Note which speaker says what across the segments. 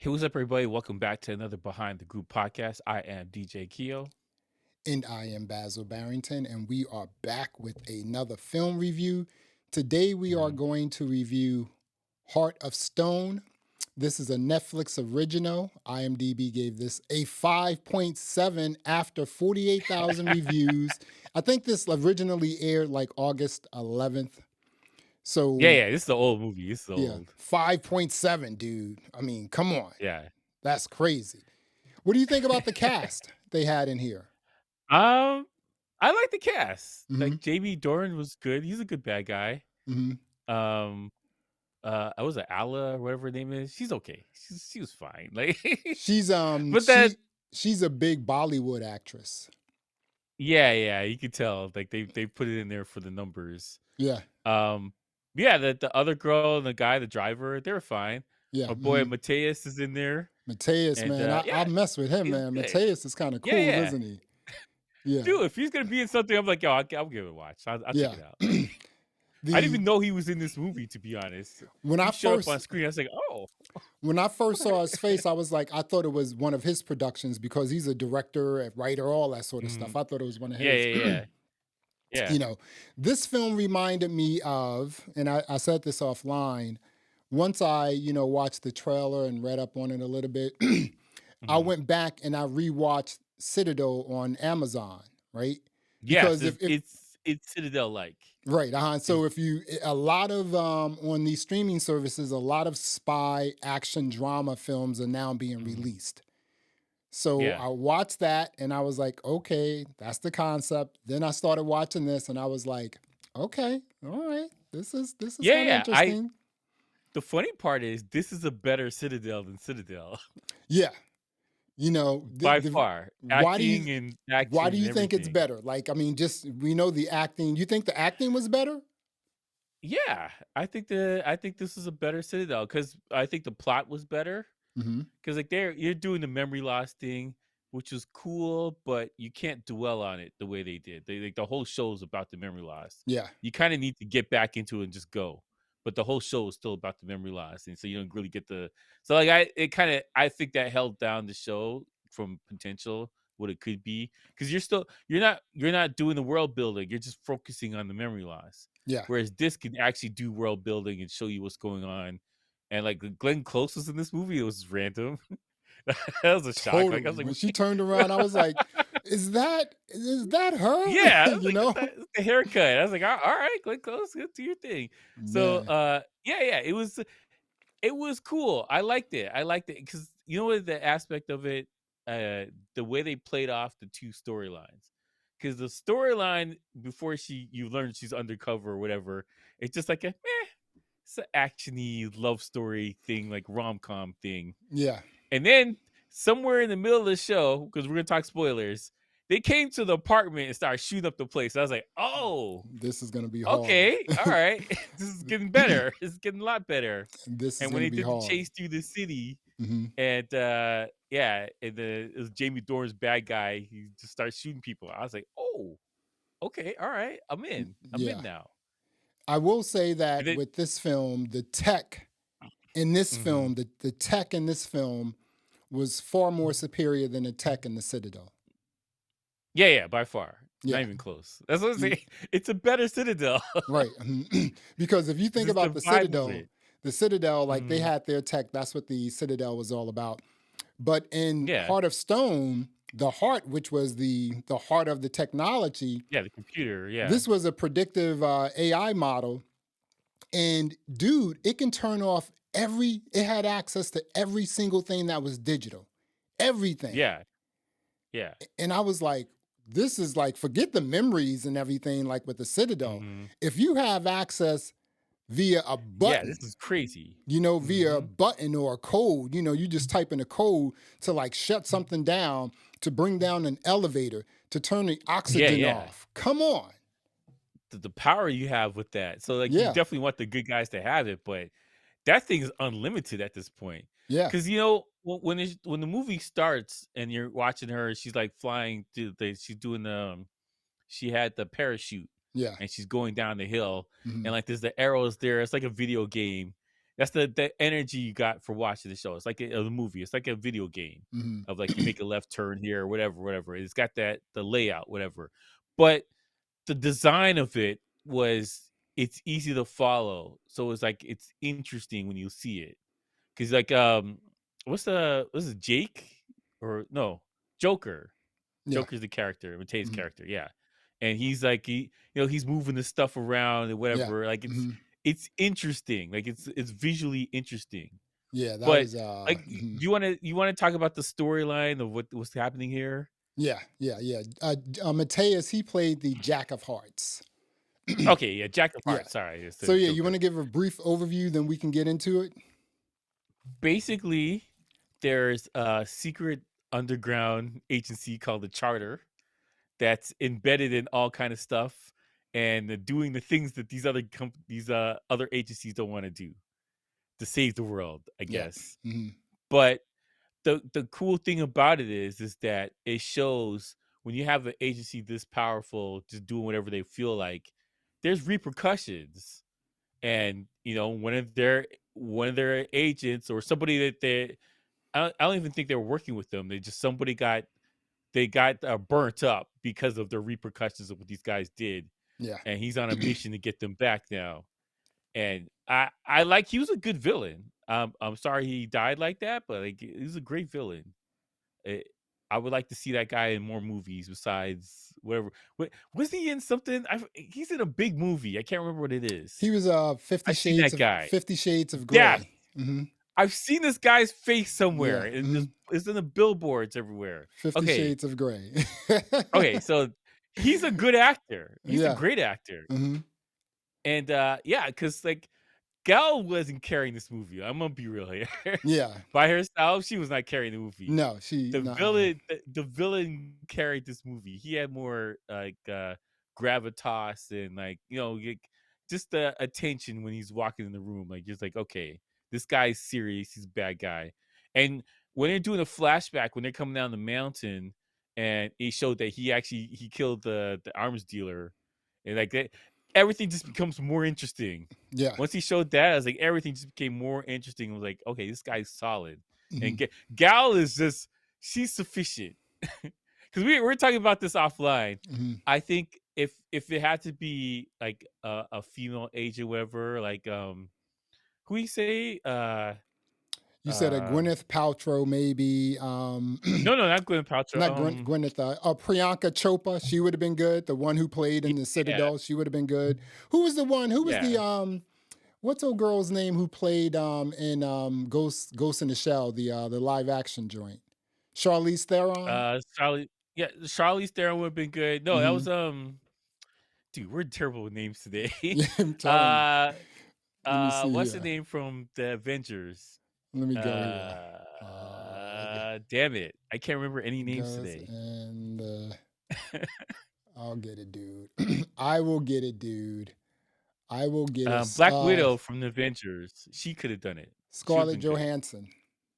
Speaker 1: Hey, what's up, everybody? Welcome back to another Behind the Group podcast. I am DJ Keo.
Speaker 2: And I am Basil Barrington, and we are back with another film review. Today, we are going to review Heart of Stone. This is a Netflix original. IMDb gave this a 5.7 after 48,000 reviews. I think this originally aired like August 11th. So,
Speaker 1: Yeah, this is the old movie. This is
Speaker 2: yeah,
Speaker 1: old.
Speaker 2: 5.7, dude. I mean, come on.
Speaker 1: Yeah.
Speaker 2: That's crazy. What do you think about the cast they had in here?
Speaker 1: I like the cast.
Speaker 2: Mhm.
Speaker 1: Like Jamie Dornan was good. He's a good bad guy.
Speaker 2: Mm-hmm.
Speaker 1: I was it Ala or whatever her name is. She's okay. She was fine. Like,
Speaker 2: She's
Speaker 1: but then
Speaker 2: she's a big Bollywood actress.
Speaker 1: yeah, you could tell. Like they put it in there for the numbers.
Speaker 2: Yeah.
Speaker 1: Yeah, the other girl and the guy, the driver, they were fine.
Speaker 2: Yeah.
Speaker 1: My boy Mateus is in there.
Speaker 2: Mateus,
Speaker 1: And
Speaker 2: man. I
Speaker 1: yeah,
Speaker 2: mess with him,
Speaker 1: he's
Speaker 2: man.
Speaker 1: good.
Speaker 2: Mateus is kind of cool,
Speaker 1: Yeah.
Speaker 2: isn't he? Yeah.
Speaker 1: Dude, if he's gonna be in something, I'm like, yo, I'll give it a watch. I'll check it out. Like, I didn't even know he was in this movie, to be honest.
Speaker 2: When
Speaker 1: he
Speaker 2: I
Speaker 1: showed
Speaker 2: first
Speaker 1: up on screen, I was like, oh.
Speaker 2: When I first saw his face, I was like, I thought it was one of his productions because he's a director, a writer, all that sort of stuff. I thought it was one of his.
Speaker 1: Yeah.
Speaker 2: You know, this film reminded me of, and I said this offline, once I, watched the trailer and read up on it a little bit, I went back and I rewatched Citadel on Amazon, right?
Speaker 1: Yes,
Speaker 2: Because
Speaker 1: it's Citadel-like.
Speaker 2: right, so if you a lot of on these streaming services, a lot of spy action drama films are now being released. So
Speaker 1: Yeah.
Speaker 2: I watched that and I was like, okay, that's the concept. Then I started watching this and I was like, okay, all right, this is kind of interesting.
Speaker 1: The funny part is this is a better Citadel than Citadel.
Speaker 2: Yeah.
Speaker 1: By far.
Speaker 2: Why
Speaker 1: Acting and action.
Speaker 2: Why do you
Speaker 1: and
Speaker 2: think it's
Speaker 1: everything.
Speaker 2: better? Like, I mean, just we know the acting. You think the acting was better?
Speaker 1: Yeah, I think this is a better Citadel because I think the plot was better.
Speaker 2: Mm-hmm.
Speaker 1: Because like you're doing the memory loss thing, which is cool, but you can't dwell on it the way they did. Like the whole show is about the memory loss.
Speaker 2: Yeah.
Speaker 1: You kind of need to get back into it and just go. But the whole show is still about the memory loss, and so you don't really get I think that held down the show from potential what it could be because you're not doing the world building. You're just focusing on the memory loss.
Speaker 2: Yeah.
Speaker 1: Whereas this can actually do world building and show you what's going on. And like Glenn Close was in this movie, it was random. That was a shock.
Speaker 2: Totally.
Speaker 1: Like I was like,
Speaker 2: when she turned around, I was like, "Is that her?"
Speaker 1: yeah, I was
Speaker 2: you
Speaker 1: like,
Speaker 2: know,
Speaker 1: it's the haircut. I was like, all right, Glenn Close, good to your thing. So,
Speaker 2: man.
Speaker 1: yeah, it was cool. I liked it because you know what the aspect of it, the way they played off the two storylines. Because the storyline before you learn she's undercover or whatever, it's just like it's an actiony love story thing, like rom-com thing.
Speaker 2: Yeah.
Speaker 1: And then somewhere in the middle of the show, because we're gonna talk spoilers, they came to the apartment and started shooting up the place. I was like, oh,
Speaker 2: This is gonna be hard.
Speaker 1: okay, all right. This is getting better. It's getting a lot better.
Speaker 2: This is
Speaker 1: And when
Speaker 2: gonna
Speaker 1: they
Speaker 2: be
Speaker 1: did
Speaker 2: hard.
Speaker 1: the chase through the city,
Speaker 2: Mm-hmm.
Speaker 1: and it was Jamie Dorn's bad guy. He just starts shooting people. I was like, oh, okay, all right. I'm in. I'm in now.
Speaker 2: I will say that
Speaker 1: Then,
Speaker 2: with this film, the tech in this film, the tech in this film was far more superior than the tech in the Citadel.
Speaker 1: Yeah, by far.
Speaker 2: Yeah.
Speaker 1: Not even close. That's what I'm saying. It's a better Citadel.
Speaker 2: Right. Because if you think about the Citadel, like they had their tech, that's what the Citadel was all about. But in Heart of Stone, the heart, which was the heart of the technology.
Speaker 1: Yeah, the computer, yeah.
Speaker 2: This was a predictive AI model. And dude, it can turn off it had access to every single thing that was digital. Everything.
Speaker 1: Yeah.
Speaker 2: And I was like, this is like, forget the memories and everything like with the Citadel. If you have access via a button.
Speaker 1: Yeah, this is crazy.
Speaker 2: Via a button or a code, you just type in a code to like shut something down, to bring down an elevator, to turn the oxygen off. Come on.
Speaker 1: The power you have with that. So like you definitely want the good guys to have it, but that thing is unlimited at this point.
Speaker 2: Yeah.
Speaker 1: Because when the movie starts and you're watching her, she's like flying she's doing she had the parachute.
Speaker 2: Yeah.
Speaker 1: And she's going down the hill and like there's the arrows there. It's like a video game. That's the energy you got for watching the show. It's like a movie. It's like a video game
Speaker 2: Mhm.
Speaker 1: of like you make a left turn here, or whatever. It's got that the layout, whatever. But the design of it was it's easy to follow. So it's like it's interesting when you see it. Cause like what's it Jake or no Joker?
Speaker 2: Yeah.
Speaker 1: Joker's the character, Mate's
Speaker 2: Mhm.
Speaker 1: character, yeah. And he's like he's moving the stuff around and
Speaker 2: Yeah.
Speaker 1: whatever. Like
Speaker 2: Mhm.
Speaker 1: it's interesting. Like it's visually interesting.
Speaker 2: Yeah, that
Speaker 1: But
Speaker 2: was
Speaker 1: like
Speaker 2: mhm.
Speaker 1: you wanna talk about the storyline of what's happening here?
Speaker 2: Yeah, yeah, yeah. Mateus, he played the Jack of Hearts.
Speaker 1: Okay, yeah, Jack of
Speaker 2: Yeah.
Speaker 1: Hearts. Sorry, it's
Speaker 2: So
Speaker 1: the
Speaker 2: yeah, you want
Speaker 1: Joker.
Speaker 2: to give a brief overview, then we can get into it.
Speaker 1: Basically, there's a secret underground agency called the Charter that's embedded in all kind of stuff and doing the things that these other agencies don't want to do to save the world, I
Speaker 2: Yeah.
Speaker 1: guess.
Speaker 2: Hmm.
Speaker 1: But the cool thing about it is that it shows when you have an agency this powerful just doing whatever they feel like, there's repercussions. And one of their agents or somebody that I don't even think they were working with them. They just somebody got burnt up because of the repercussions of what these guys did,
Speaker 2: Yeah.
Speaker 1: and he's on a mission to get them back now. And I like he was a good villain. I'm sorry he died like that, but like he was a great villain. Eh, I would like to see that guy in more movies besides whatever. Was he in something? He's in a big movie. I can't remember what it is.
Speaker 2: He was
Speaker 1: I've seen that guy.
Speaker 2: 50 Shades of
Speaker 1: Yes,
Speaker 2: Grey. Hmm.
Speaker 1: I've seen this guy's face somewhere.
Speaker 2: Yeah. Hmm.
Speaker 1: It's in the billboards everywhere.
Speaker 2: 50
Speaker 1: Okay,
Speaker 2: Shades of Grey.
Speaker 1: okay, so he's a good actor. He's a
Speaker 2: Yeah.
Speaker 1: great actor.
Speaker 2: Hmm.
Speaker 1: And yeah, because like Gal wasn't carrying this movie. I'm gonna be real here.
Speaker 2: Yeah.
Speaker 1: By herself, she was not carrying the movie.
Speaker 2: No, she
Speaker 1: The
Speaker 2: nuh-uh.
Speaker 1: villain, the villain carried this movie. He had more like gravitas and like just the attention when he's walking in the room. Like just like okay, this guy's serious. He's a bad guy. And when they're doing a flashback, when they're coming down the mountain, and it showed that he killed the arms dealer, and like that, everything just becomes more interesting.
Speaker 2: Yeah.
Speaker 1: Once he showed that, I was like, everything just became more interesting. I was like, okay, this guy's solid. And
Speaker 2: Hmm.
Speaker 1: Gal is just she's sufficient. Because we're talking about this offline.
Speaker 2: Hmm.
Speaker 1: I think if it had to be like a female agent, whatever, like who you say,
Speaker 2: You said a
Speaker 1: uh,
Speaker 2: Gwyneth Paltrow, maybe.
Speaker 1: no, not Gwyneth Paltrow.
Speaker 2: Not Gwyneth. Priyanka Chopra. She would have been good. The one who played in the
Speaker 1: Yeah,
Speaker 2: Citadel. She would have been good. Who was the one? Who was the
Speaker 1: yeah.
Speaker 2: What's old girl's name who played in Ghost in the Shell, the live action joint? Charlize Theron.
Speaker 1: Charlie, yeah, Charlize Theron would have been good. No, that
Speaker 2: Hmm.
Speaker 1: was dude, we're terrible with names today.
Speaker 2: Yeah, I'm telling you.
Speaker 1: uh
Speaker 2: Let me see
Speaker 1: what's the
Speaker 2: here.
Speaker 1: name from the Avengers?
Speaker 2: Let me go here.
Speaker 1: Damn it. I can't remember any names
Speaker 2: Goes
Speaker 1: today.
Speaker 2: and I'll get it, dude. I will get it, dude. I will get it.
Speaker 1: Black Widow from the Avengers. She could have done it. She would have
Speaker 2: Scarlett
Speaker 1: been good.
Speaker 2: Johansson.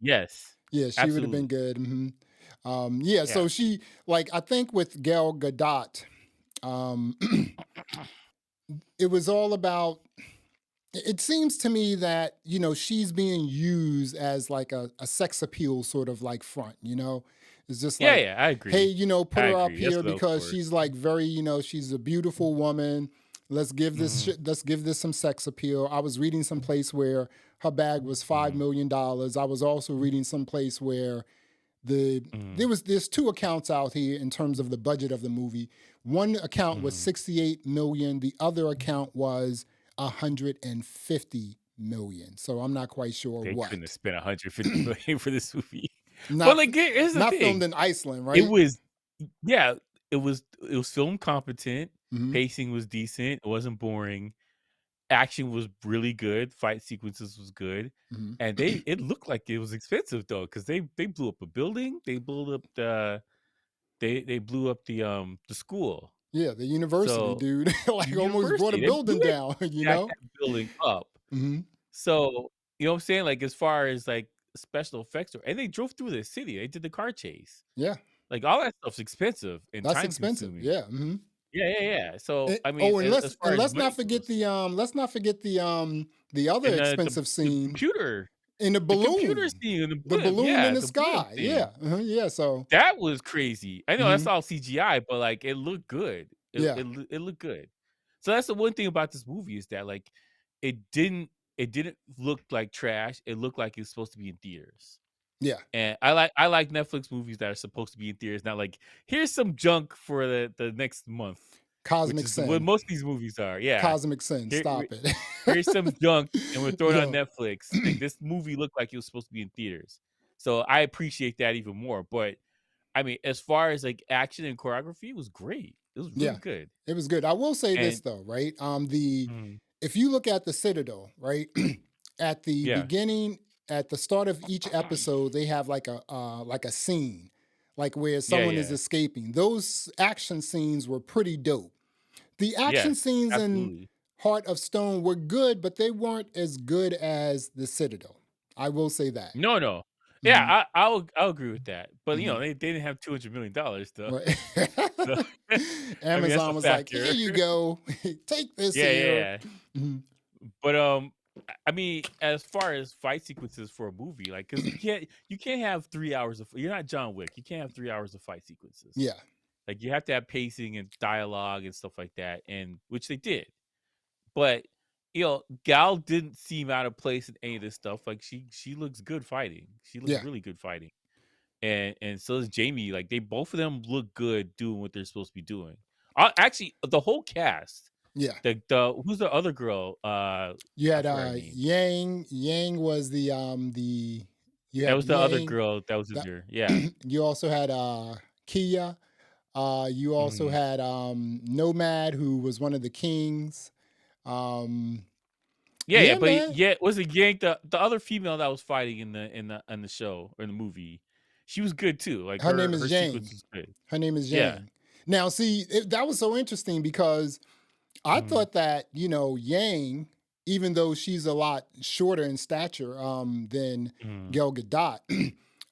Speaker 1: Yes.
Speaker 2: Yeah, she would have been
Speaker 1: Absolutely.
Speaker 2: good. Yeah,
Speaker 1: Yeah.
Speaker 2: so she like I think with Gal Gadot, um, it was all about. It seems to me that she's being used as like a sex appeal sort of like front. It's just
Speaker 1: Yeah,
Speaker 2: like,
Speaker 1: yeah, I
Speaker 2: hey,
Speaker 1: agree. I
Speaker 2: put her up
Speaker 1: agree. That's
Speaker 2: here
Speaker 1: what that was
Speaker 2: because
Speaker 1: for.
Speaker 2: she's like very, she's a beautiful woman.
Speaker 1: Mhm.
Speaker 2: Let's give this some sex appeal. I was reading some place where her bag was
Speaker 1: Mhm.
Speaker 2: $5 million. I was also reading some place where
Speaker 1: Mhm.
Speaker 2: there's two accounts out here in terms of the budget of the movie. One account was
Speaker 1: Mhm.
Speaker 2: 68 million, the other account was 150 million. So I'm not quite sure
Speaker 1: They couldn't have
Speaker 2: what.
Speaker 1: spent 150 million for this movie. But
Speaker 2: Not
Speaker 1: like here's the
Speaker 2: not
Speaker 1: thing.
Speaker 2: filmed in Iceland,
Speaker 1: It
Speaker 2: right?
Speaker 1: was yeah, it was film competent,
Speaker 2: Hmm.
Speaker 1: pacing was decent, it wasn't boring, action was really good, fight sequences was good,
Speaker 2: Hmm.
Speaker 1: and it looked like it was expensive though, because they blew up a building, they blew up the school.
Speaker 2: Yeah, the university,
Speaker 1: So
Speaker 2: dude.
Speaker 1: the
Speaker 2: Like almost brought a
Speaker 1: university, they blew
Speaker 2: building down,
Speaker 1: that building up.
Speaker 2: Hmm.
Speaker 1: So, you know what I'm saying? Like as far as like special effects, and they drove through the city, they did the car chase.
Speaker 2: Yeah,
Speaker 1: Like all that stuff's expensive and
Speaker 2: that's
Speaker 1: time
Speaker 2: expensive.
Speaker 1: consuming.
Speaker 2: Yeah. Hmm.
Speaker 1: Yeah. So I mean,
Speaker 2: Oh, and
Speaker 1: as far as
Speaker 2: let's not
Speaker 1: money
Speaker 2: forget
Speaker 1: goes,
Speaker 2: the other
Speaker 1: and
Speaker 2: expensive
Speaker 1: the
Speaker 2: scene
Speaker 1: computer,
Speaker 2: in
Speaker 1: the computer scene in the
Speaker 2: the
Speaker 1: blimp,
Speaker 2: balloon in
Speaker 1: yeah,
Speaker 2: the
Speaker 1: the blimp
Speaker 2: sky.
Speaker 1: thing.
Speaker 2: Yeah, yeah. So,
Speaker 1: That was crazy. I know that's
Speaker 2: mhm,
Speaker 1: all CGI, but, like, it looked good.
Speaker 2: yeah,
Speaker 1: It looked good. So that's the one thing about this movie is that, like, it didn't it didn't look like trash. It looked like it was supposed to be in theaters.
Speaker 2: yeah.
Speaker 1: And I like Netflix movies that are supposed to be in theaters, not like, "Here's some junk for the next month," which
Speaker 2: Cosmic
Speaker 1: is what
Speaker 2: sin,
Speaker 1: most of these movies are. Yeah.
Speaker 2: cosmic sin.
Speaker 1: Here
Speaker 2: Stop it.
Speaker 1: here's some junk, and we're throwing it on
Speaker 2: Yeah,
Speaker 1: Netflix. Like, this movie looked like it was supposed to be in theaters. So I appreciate that even more, but I mean, as far as, like, action and choreography, it was great. It was
Speaker 2: yeah.
Speaker 1: really good.
Speaker 2: It was good. I will say this
Speaker 1: And
Speaker 2: though, right? The
Speaker 1: mhm,
Speaker 2: if you look at the Citadel, right, at the
Speaker 1: yeah.
Speaker 2: beginning, at the start of each episode, they have like a scene, like where
Speaker 1: Yeah,
Speaker 2: someone is
Speaker 1: yeah.
Speaker 2: escaping. Those action scenes were pretty dope. The action
Speaker 1: Yes,
Speaker 2: scenes in
Speaker 1: absolutely.
Speaker 2: Heart of Stone were good, but they weren't as good as the Citadel. I will say that.
Speaker 1: No, no. Yeah,
Speaker 2: Mhm,
Speaker 1: I'll agree with that. But, you know,
Speaker 2: mhm.
Speaker 1: they didn't have $200,000,000 though.
Speaker 2: Right.
Speaker 1: So, I mean, that's a
Speaker 2: Amazon was like, "Here
Speaker 1: factor.
Speaker 2: you go, take this
Speaker 1: Yeah,
Speaker 2: here."
Speaker 1: yeah.
Speaker 2: Mhm.
Speaker 1: But, I mean, as far as fight sequences for a movie, like, because you can't have 3 hours of you're not John Wick. You can't have 3 hours of fight sequences.
Speaker 2: Yeah,
Speaker 1: Like, you have to have pacing and dialogue and stuff like that, and which they did. But, you know, Gal didn't seem out of place in any of this stuff. Like, she looks good fighting. She looks
Speaker 2: yeah,
Speaker 1: really good fighting. And so does Jamie. Like, they both of them look good doing what they're supposed to be doing. Actually, the whole cast.
Speaker 2: yeah.
Speaker 1: The who's the other girl?
Speaker 2: You
Speaker 1: I
Speaker 2: had
Speaker 1: forgot her name.
Speaker 2: Yang. Yang was the you
Speaker 1: That
Speaker 2: had
Speaker 1: was the other
Speaker 2: Yang.
Speaker 1: girl that was in
Speaker 2: That
Speaker 1: there. Yeah.
Speaker 2: you also had Kia. You also
Speaker 1: Mhm.
Speaker 2: had Nomad, who was one of the kings. Um,
Speaker 1: Yeah,
Speaker 2: yeah,
Speaker 1: but
Speaker 2: man.
Speaker 1: yeah, was it Yank the other female that was fighting in the show or in the movie? She was good too. Like
Speaker 2: Her name
Speaker 1: her
Speaker 2: is
Speaker 1: sequence
Speaker 2: Yang.
Speaker 1: was good.
Speaker 2: Her name is
Speaker 1: Yeah.
Speaker 2: Yang. Now, see, that was so interesting because I
Speaker 1: Mhm.
Speaker 2: thought that, Yang, even though she's a lot shorter in stature than
Speaker 1: Mhm.
Speaker 2: Gal Gadot,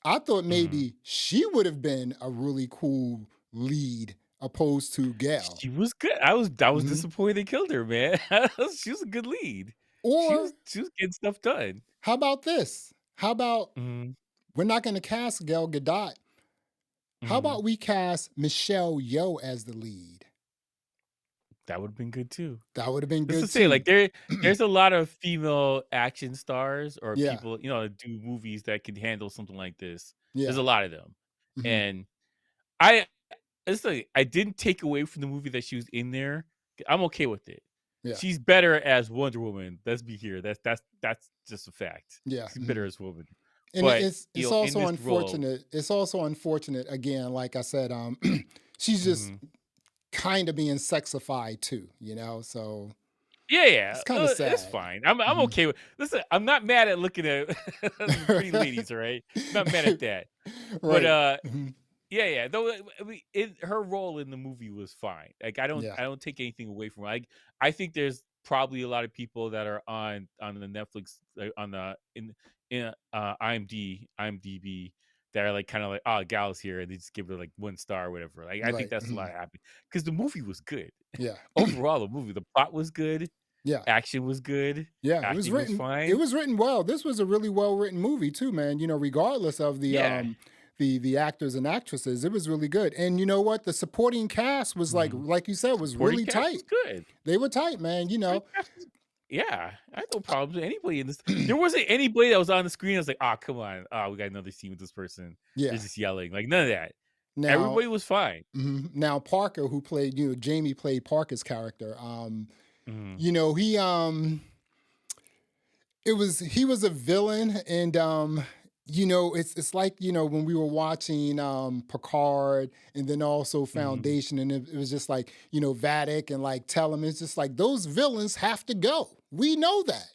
Speaker 2: I thought
Speaker 1: Mhm.
Speaker 2: maybe she would have been a really cool lead opposed to Gal.
Speaker 1: She was good. I was
Speaker 2: Mhm.
Speaker 1: disappointed they killed her, man. She was a good lead.
Speaker 2: Or
Speaker 1: She was getting stuff done.
Speaker 2: how about this? How about
Speaker 1: Mhm.
Speaker 2: we're not going to cast Gal Gadot? How
Speaker 1: Mhm.
Speaker 2: about we cast Michelle Yeoh as the lead?
Speaker 1: That would have been good too.
Speaker 2: That would have been
Speaker 1: Just to
Speaker 2: good
Speaker 1: say, like,
Speaker 2: too.
Speaker 1: there's a lot of female action stars or
Speaker 2: Yeah,
Speaker 1: people, you know, that do movies that can handle something like this. There's
Speaker 2: yeah,
Speaker 1: a lot of them.
Speaker 2: mhm,
Speaker 1: And I it's like I didn't take away from the movie that she was in there. I'm okay with it.
Speaker 2: yeah,
Speaker 1: She's better as Wonder Woman. Let's be here. That's just a fact.
Speaker 2: yeah.
Speaker 1: She's better
Speaker 2: Mhm.
Speaker 1: as Woman.
Speaker 2: And
Speaker 1: But, you
Speaker 2: it's
Speaker 1: know, in
Speaker 2: also
Speaker 1: this role,
Speaker 2: unfortunate. It's also unfortunate again, like I said, she's just
Speaker 1: mhm.
Speaker 2: kind of being sexified too. So
Speaker 1: Yeah, yeah,
Speaker 2: it's kind of
Speaker 1: it's
Speaker 2: sad.
Speaker 1: fine. I'm
Speaker 2: Mhm.
Speaker 1: okay with listen, I'm not mad at looking at the pretty ladies, alright? Not mad at that. But,
Speaker 2: Right. Mhm.
Speaker 1: yeah, though, I mean, her role in the movie was fine. Like,
Speaker 2: Yeah.
Speaker 1: I don't take anything away from her. Like, I think there's probably a lot of people that are on the Netflix, like, on the in, IMDb that are, like, kinda like, "Oh, Gal's here," and they just give it, like, 1 star or whatever. Like, I think
Speaker 2: Right.
Speaker 1: that's a lot
Speaker 2: Mhm.
Speaker 1: happening because the movie was good.
Speaker 2: Yeah.
Speaker 1: Overall, the plot was good,
Speaker 2: Yeah.
Speaker 1: action was good,
Speaker 2: Yeah.
Speaker 1: acting was
Speaker 2: It
Speaker 1: fine.
Speaker 2: was written well. This was a really well written movie too, man. Regardless of
Speaker 1: Yeah.
Speaker 2: the actors and actresses, it was really good. And you know what? The supporting cast was
Speaker 1: Mhm.
Speaker 2: like you said, was
Speaker 1: Supporting
Speaker 2: really
Speaker 1: cast was
Speaker 2: tight.
Speaker 1: good.
Speaker 2: They were tight, man.
Speaker 1: Supporting cast was yeah, I had no problems with anybody in this. There wasn't anybody that was on the screen. I was like, "Oh, come on. Oh, we got another scene with this person. They're
Speaker 2: Yeah.
Speaker 1: just yelling." Like, none of that.
Speaker 2: Now,
Speaker 1: Everybody was fine.
Speaker 2: now Parker, who played, Jamie played Parker's character.
Speaker 1: Mhm.
Speaker 2: He he was a villain, and it's like, when we were watching Picard, and then also
Speaker 1: Mhm.
Speaker 2: Foundation, and it was just like, Vatic and like Tellum. It's just like those villains have to go. We know that.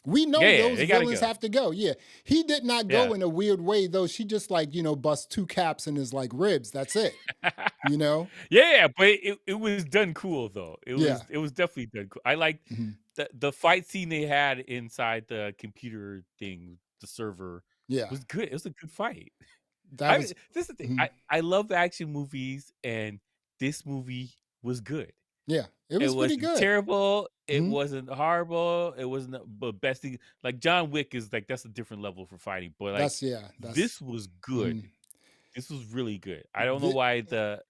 Speaker 2: We
Speaker 1: Yeah,
Speaker 2: know
Speaker 1: yeah,
Speaker 2: those
Speaker 1: they gotta
Speaker 2: villains
Speaker 1: go.
Speaker 2: have to go. Yeah. He did not
Speaker 1: Yeah.
Speaker 2: go in a weird way though. She just like, bust two caps in his like ribs. That's it. You know?
Speaker 1: Yeah, but it was done cool though.
Speaker 2: Yeah.
Speaker 1: It was definitely done cool. I liked
Speaker 2: Mhm.
Speaker 1: the fight scene they had inside the computer thing, the server
Speaker 2: Yeah.
Speaker 1: was good. It was a good fight.
Speaker 2: That was
Speaker 1: This is the thing.
Speaker 2: mhm.
Speaker 1: I love action movies, and this movie was good.
Speaker 2: Yeah, it
Speaker 1: It
Speaker 2: was pretty
Speaker 1: wasn't
Speaker 2: good.
Speaker 1: terrible. It
Speaker 2: Mhm.
Speaker 1: wasn't horrible. It wasn't the best thing. Like John Wick is like that's a different level for fighting. But like
Speaker 2: That's
Speaker 1: this was
Speaker 2: mhm.
Speaker 1: good. This was really good. I don't know why the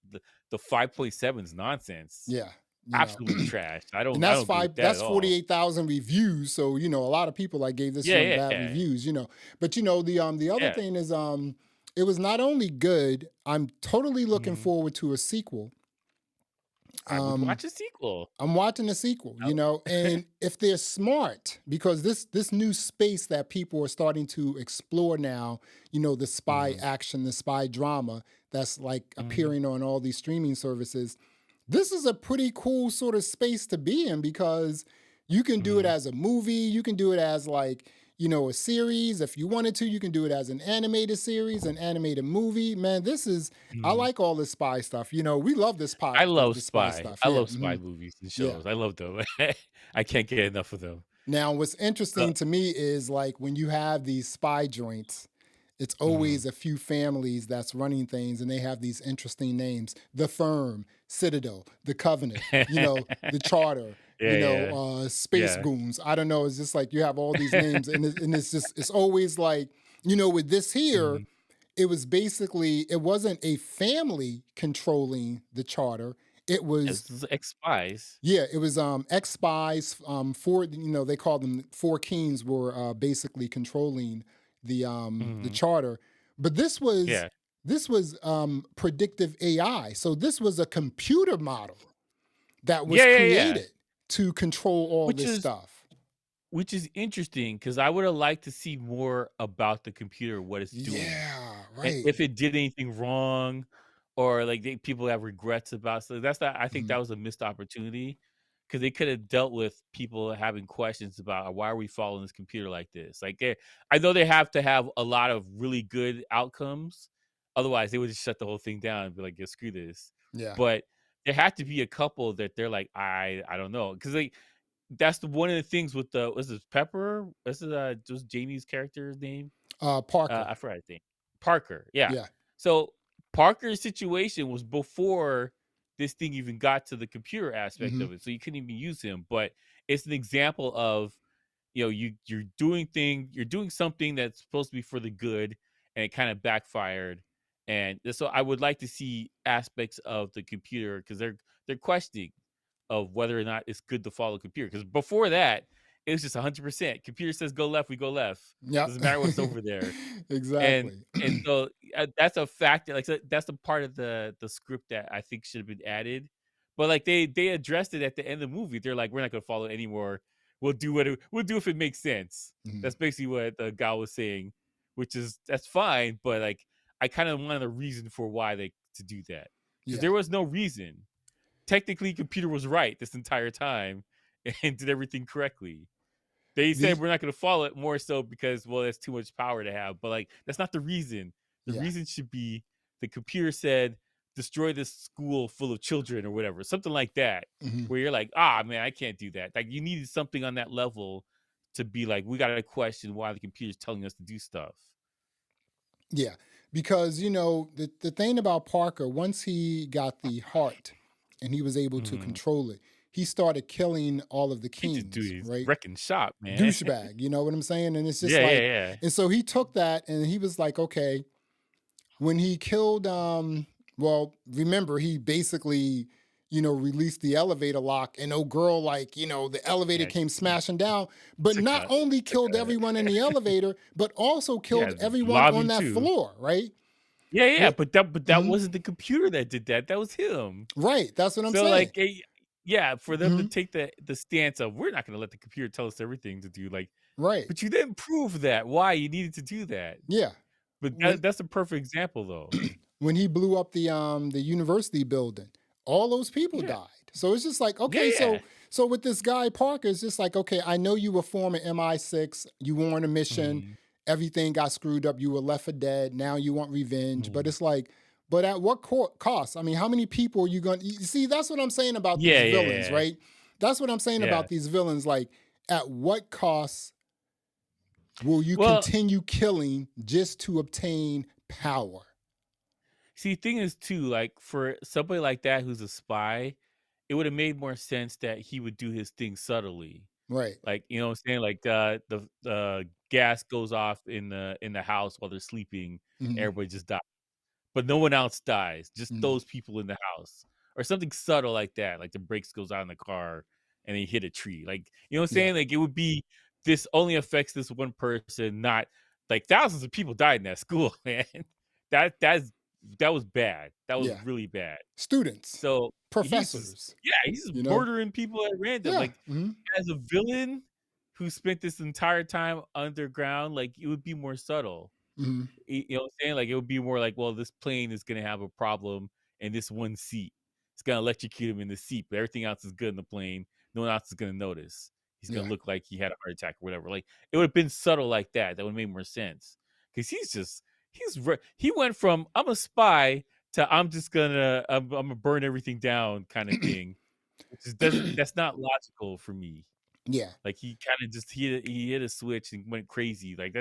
Speaker 1: 5.7 is nonsense.
Speaker 2: Yeah, you know,
Speaker 1: Absolute trash.
Speaker 2: and
Speaker 1: I don't agree with that
Speaker 2: that's
Speaker 1: at all.
Speaker 2: 48,000 reviews. So, a lot of people like gave this
Speaker 1: Yeah,
Speaker 2: joint
Speaker 1: yeah,
Speaker 2: bad
Speaker 1: yeah.
Speaker 2: reviews. But the other
Speaker 1: Yeah.
Speaker 2: thing is it was not only good, I'm totally looking
Speaker 1: Mhm.
Speaker 2: forward to a sequel.
Speaker 1: I would
Speaker 2: Um
Speaker 1: watch a sequel.
Speaker 2: I'm watching a sequel,
Speaker 1: Oh.
Speaker 2: and if they're smart, because this new space that people are starting to explore now, the spy
Speaker 1: Mhm,
Speaker 2: action, the spy drama that's like
Speaker 1: mhm,
Speaker 2: appearing on all these streaming services, this is a pretty cool sort of space to be in because you can do it
Speaker 1: mhm,
Speaker 2: as a movie, you can do it as like, a series. If you wanted to, you can do it as an animated series, an animated movie. Man, I
Speaker 1: mhm.
Speaker 2: like all this spy stuff. We love this spy, the spy stuff.
Speaker 1: I
Speaker 2: Yeah.
Speaker 1: love spy movies and
Speaker 2: Yeah.
Speaker 1: shows. I love them. I can't get enough of them.
Speaker 2: Now, what's
Speaker 1: Uh,
Speaker 2: interesting to me is like when you have these spy joints, it's
Speaker 1: mhm.
Speaker 2: always a few families that's running things and they have these interesting names: the Firm, Citadel, the Covenant, the Charter,
Speaker 1: Yeah, yeah,
Speaker 2: Space
Speaker 1: yeah.
Speaker 2: Goons. I don't know. It's just like you have all these names, and it's always like, with this here,
Speaker 1: Mhm.
Speaker 2: it wasn't a family controlling the Charter. It was
Speaker 1: This is ex-spies.
Speaker 2: Yeah, it was ex spies. Four, they called them four kings were basically controlling the
Speaker 1: Mhm.
Speaker 2: charter. But
Speaker 1: Yeah.
Speaker 2: this was predictive AI. So this was a computer model that was
Speaker 1: Yeah, yeah, yeah.
Speaker 2: created to control all
Speaker 1: Which
Speaker 2: this
Speaker 1: is
Speaker 2: stuff.
Speaker 1: which is interesting because I would have liked to see more about the computer, what it's doing.
Speaker 2: Yeah,
Speaker 1: And
Speaker 2: right.
Speaker 1: if it did anything wrong or like people have regrets about so that's not I think
Speaker 2: Mhm.
Speaker 1: that was a missed opportunity because they could have dealt with people having questions about why are we following this computer like this. Like I know they have to have a lot of really good outcomes, otherwise they would just shut the whole thing down and be like, yeah, screw this.
Speaker 2: Yeah.
Speaker 1: But there had to be a couple that they're like, I don't know, because that's one of the things with the was this Pepper, this is just Jamie's character's name,
Speaker 2: Parker.
Speaker 1: I forgot his name. Parker, yeah.
Speaker 2: Yeah.
Speaker 1: So Parker's situation was before this thing even got to the computer aspect
Speaker 2: Hmm.
Speaker 1: of it, so you couldn't even use him. But it's an example of you're doing something that's supposed to be for the good, and it kind of backfired. And so I would like to see aspects of the computer because they're questioning of whether or not it's good to follow computer. Because before that, it was just 100%. Computer says go left, we go left.
Speaker 2: Yep.
Speaker 1: Doesn't matter what's over there. And
Speaker 2: Exactly.
Speaker 1: and so that's a factor. Like so that's a part of the script that I think should have been added. But like they addressed it at the end of the movie. They're like, we're not gonna follow it anymore. We'll do if it makes sense.
Speaker 2: Mhm.
Speaker 1: That's basically what the guy was saying, which is that's fine. But like I kind of wanted a reason for why they to do that because
Speaker 2: Yeah.
Speaker 1: there was no reason. Technically, computer was right this entire time and did everything correctly. They said
Speaker 2: The
Speaker 1: we're not going to follow it more so because well, that's too much power to have. But like that's not the reason. The
Speaker 2: yeah.
Speaker 1: reason should be the computer said destroy this school full of children or whatever, something like that.
Speaker 2: Mhm.
Speaker 1: Where you're like, ah, man, I can't do that. Like you needed something on that level to be like, we got to question why the computer's telling us to do stuff.
Speaker 2: Yeah, because the thing about Parker, once he got the heart and he was able to
Speaker 1: Mhm.
Speaker 2: control it, he started killing all of the
Speaker 1: He just do
Speaker 2: kings,
Speaker 1: his
Speaker 2: right?
Speaker 1: wrecking shop, man.
Speaker 2: Douchebag, you know what I'm saying? And it's just
Speaker 1: Yeah, yeah,
Speaker 2: like,
Speaker 1: yeah.
Speaker 2: and so he took that and he was like, okay, when he killed, well, remember he basically, released the elevator lock and oh girl, like, the elevator
Speaker 1: Yeah,
Speaker 2: came smashing down, but
Speaker 1: took
Speaker 2: not
Speaker 1: a
Speaker 2: only
Speaker 1: took
Speaker 2: killed
Speaker 1: a
Speaker 2: everyone in the elevator, but also
Speaker 1: yeah,
Speaker 2: killed
Speaker 1: the
Speaker 2: everyone on
Speaker 1: lobby
Speaker 2: that
Speaker 1: too.
Speaker 2: floor, right?
Speaker 1: Yeah, yeah,
Speaker 2: What?
Speaker 1: but that
Speaker 2: Mhm.
Speaker 1: wasn't the computer that did that. That was him.
Speaker 2: Right. That's what I'm
Speaker 1: So
Speaker 2: saying.
Speaker 1: like, yeah, for them to
Speaker 2: Mhm.
Speaker 1: take the stance of we're not going to let the computer tell us everything to do. Like,
Speaker 2: Right.
Speaker 1: but you didn't prove that why you needed to do that.
Speaker 2: Yeah.
Speaker 1: But
Speaker 2: When
Speaker 1: that's a perfect example, though.
Speaker 2: when he blew up the university building, all those people
Speaker 1: Yeah,
Speaker 2: died. So it's just like,
Speaker 1: yeah,
Speaker 2: okay,
Speaker 1: yeah.
Speaker 2: so with this guy Parker, it's just like, okay, I know you were former MI6, you were on a mission,
Speaker 1: Mhm,
Speaker 2: everything got screwed up, you were left for dead, now you want revenge. But
Speaker 1: mhm.
Speaker 2: it's like, but at what cost? I mean, how many people are you going to see? That's what I'm saying about these
Speaker 1: Yeah, yeah,
Speaker 2: villains,
Speaker 1: yeah,
Speaker 2: right? That's what I'm saying
Speaker 1: yeah.
Speaker 2: about these villains. Like, at what cost will you
Speaker 1: Well,
Speaker 2: continue killing just to obtain power?
Speaker 1: see, thing is too, like for somebody like that who's a spy, it would have made more sense that he would do his thing subtly.
Speaker 2: Right.
Speaker 1: Like, you know what I'm saying? Like the gas goes off in the house while they're sleeping,
Speaker 2: Hmm.
Speaker 1: everybody just dies. But no one else dies, just
Speaker 2: Hmm.
Speaker 1: those people in the house. Or something subtle like that, like the brakes goes out in the car and they hit a tree. Like, you know what I'm
Speaker 2: Yeah.
Speaker 1: saying? Like it would be this only affects this one person, not like thousands of people died in that school, man. That was bad. That was
Speaker 2: Yeah.
Speaker 1: really bad.
Speaker 2: Students,
Speaker 1: So he's just
Speaker 2: professors,
Speaker 1: yeah, he's just
Speaker 2: you know?
Speaker 1: murdering people at random.
Speaker 2: Yeah.
Speaker 1: Like
Speaker 2: Hmm.
Speaker 1: as a villain who spent this entire time underground, like it would be more subtle.
Speaker 2: Hmm.
Speaker 1: You know what I'm saying? Like it would be more like, well, this plane is gonna have a problem in this one seat. It's gonna electrocute him in the seat, but everything else is good in the plane. No one else is gonna notice. He's gonna
Speaker 2: Yeah.
Speaker 1: look like he had a heart attack or whatever. Like it would have been subtle like that. That would make more sense. Because he went from I'm a spy to I'm gonna burn everything down kind of thing, which is doesn't that's not logical for me.
Speaker 2: Yeah.
Speaker 1: Like he kind of just he hit a switch and went crazy. Like